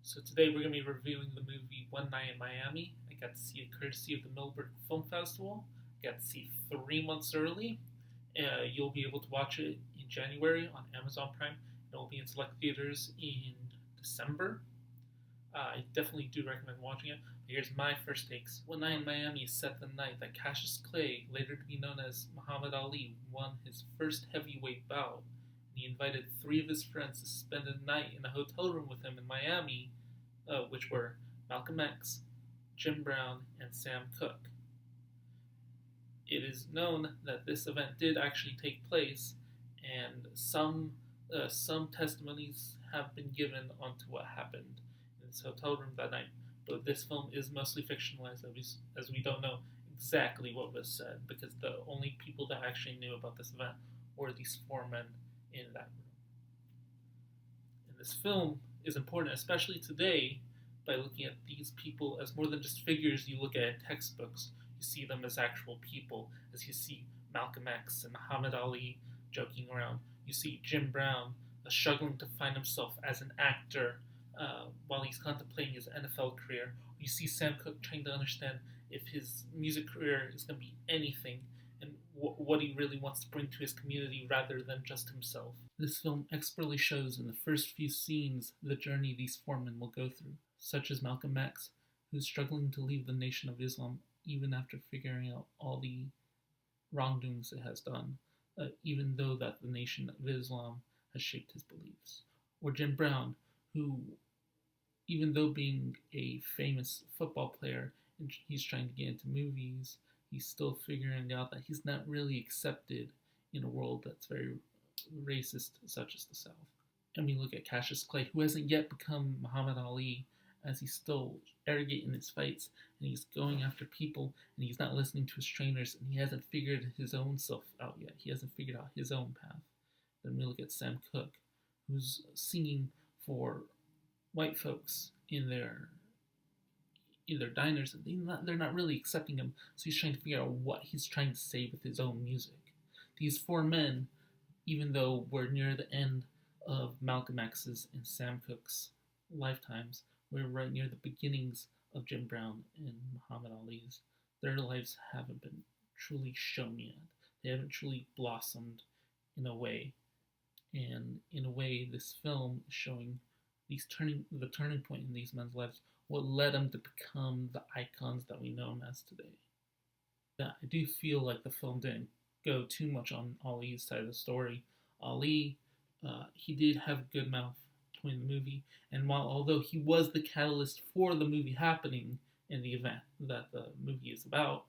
So today we're going to be reviewing the movie One Night in Miami. I got to see it courtesy of the Millburg Film Festival. I got to see it 3 months early. You'll be able to watch it in January on Amazon Prime. It will be in select theaters in December. I definitely do recommend watching it. But here's my first takes. One Night in Miami is set the night that Cassius Clay, later to be known as Muhammad Ali, won his first heavyweight bout. And he invited three of his friends to spend a night in a hotel room with him in Miami, which were Malcolm X, Jim Brown, and Sam Cooke. It is known that this event did actually take place, and some testimonies have been given onto what happened in this hotel room that night. But this film is mostly fictionalized, as we don't know exactly what was said, because the only people that actually knew about this event were these four men in that room. And this film is important, especially today, by looking at these people as more than just figures you look at in textbooks. You see them as actual people, as you see Malcolm X and Muhammad Ali joking around. You see Jim Brown struggling to find himself as an actor while he's contemplating his NFL career. You see Sam Cooke trying to understand if his music career is going to be anything and what he really wants to bring to his community rather than just himself. This film expertly shows in the first few scenes the journey these four men will go through, such as Malcolm X, who's struggling to leave the Nation of Islam even after figuring out all the wrongdoings it has done, even though that the Nation of Islam has shaped his beliefs. Or Jim Brown, who, even though being a famous football player and he's trying to get into movies, he's still figuring out that he's not really accepted in a world that's very racist, such as the South. And we look at Cassius Clay, who hasn't yet become Muhammad Ali, as he's still arrogant in his fights, and he's going after people, and he's not listening to his trainers, and he hasn't figured his own self out yet. He hasn't figured out his own path. Then we look at Sam Cooke, who's singing for white folks in their diners, and they're not really accepting him, so he's trying to figure out what he's trying to say with his own music. These four men, even though we're near the end of Malcolm X's and Sam Cooke's lifetimes, we're right near the beginnings of Jim Brown and Muhammad Ali's. Their lives haven't been truly shown yet. They haven't truly blossomed in a way. And in a way, this film is showing the turning point in these men's lives, what led them to become the icons that we know them as today. Yeah, I do feel like the film didn't go too much on Ali's side of the story. Ali, he did have a good mouth between the movie, and although he was the catalyst for the movie happening in the event that the movie is about,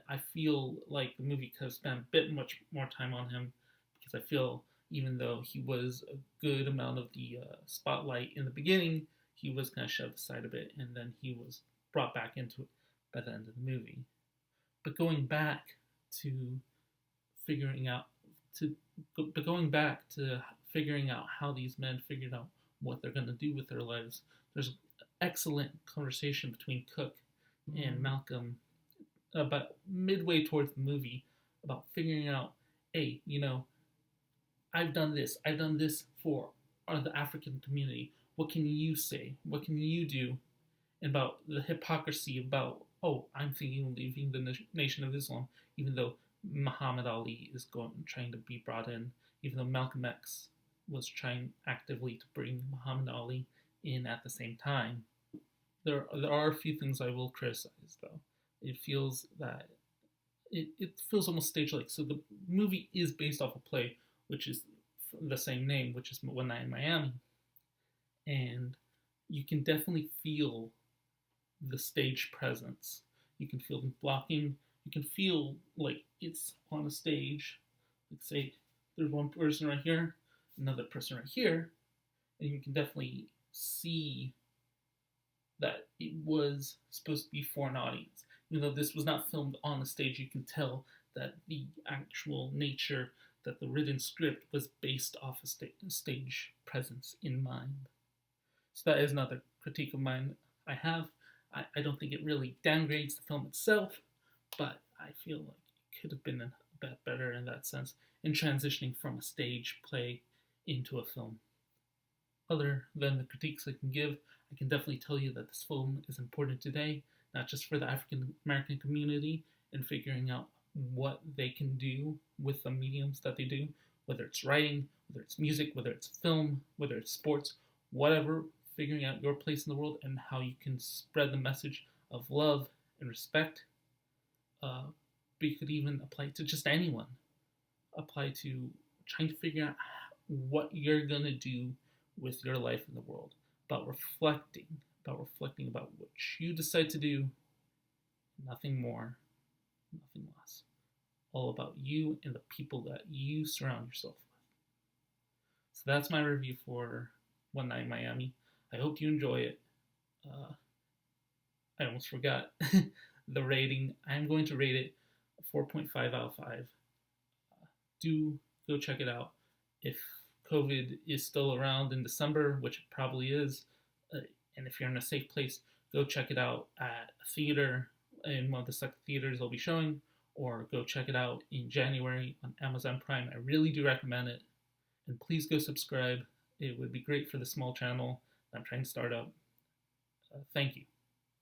I feel like the movie could have spent a bit much more time on him, because I feel even though he was a good amount of the spotlight in the beginning, he was kind of shoved aside a bit, and then he was brought back into it by the end of the movie. But going back to figuring out how these men figured out what they're going to do with their lives, there's an excellent conversation between Cooke and Malcolm about midway towards the movie about figuring out, hey, I've done this for the African community. What can you say? What can you do about the hypocrisy about, oh, I'm thinking of leaving the Nation of Islam, even though Muhammad Ali is trying to be brought in, even though Malcolm X was trying actively to bring Muhammad Ali in at the same time. There are a few things I will criticize, though. It feels almost stage-like. So the movie is based off a play, which is the same name, which is One Night in Miami. And you can definitely feel the stage presence. You can feel them blocking. You can feel like it's on a stage. Like, say, there's one person right here, another person right here, and you can definitely see that it was supposed to be for an audience. Even though this was not filmed on the stage, you can tell that the actual nature, that the written script was based off a stage presence in mind. So that is another critique of mine I have. I don't think it really downgrades the film itself, but I feel like it could have been a bit better in that sense, in transitioning from a stage play into a film. Other than the critiques I can give, I can definitely tell you that this film is important today, not just for the African American community and figuring out what they can do with the mediums that they do, whether it's writing, whether it's music, whether it's film, whether it's sports, whatever, figuring out your place in the world and how you can spread the message of love and respect. Uh, but you could even apply it to just anyone. Apply to trying to figure out what you're going to do with your life in the world, about reflecting about what you decide to do, nothing more, nothing less. All about you and the people that you surround yourself with. So that's my review for One Night in Miami. I hope you enjoy it. I almost forgot the rating. I'm going to rate it 4.5 out of 5. Do go check it out. If COVID is still around in December, which it probably is, and if you're in a safe place, go check it out at a theater in one of the second theaters they'll be showing, or go check it out in January on Amazon Prime. I really do recommend it. And please go subscribe. It would be great for the small channel I'm trying to start up. Thank you.